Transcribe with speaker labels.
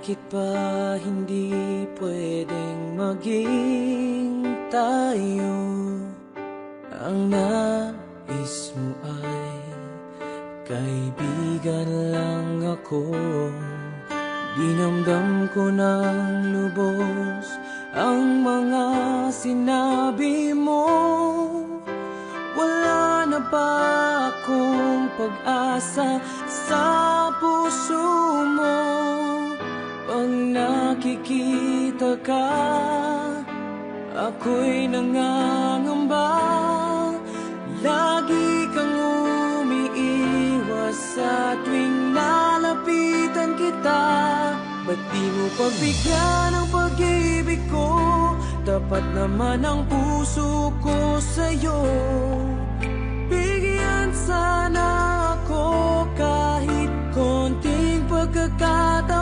Speaker 1: Bakit ba hindi pwedeng maging tayo? Ang nais mo ay kaibigan lang ako. Dinamdam ko ng lubos ang mga sinabi mo. Wala na ba akong pag-asa sa puso mo? Pag nakikita ka, ako'y nangangamba. Lagi kang umiiwas sa tuwing nalapitan kita. Ba't di mo pagbigyan ang pag-ibig ko? Tapat naman ang puso ko sa'yo. Bigyan sana ako kahit konting pagkakataon.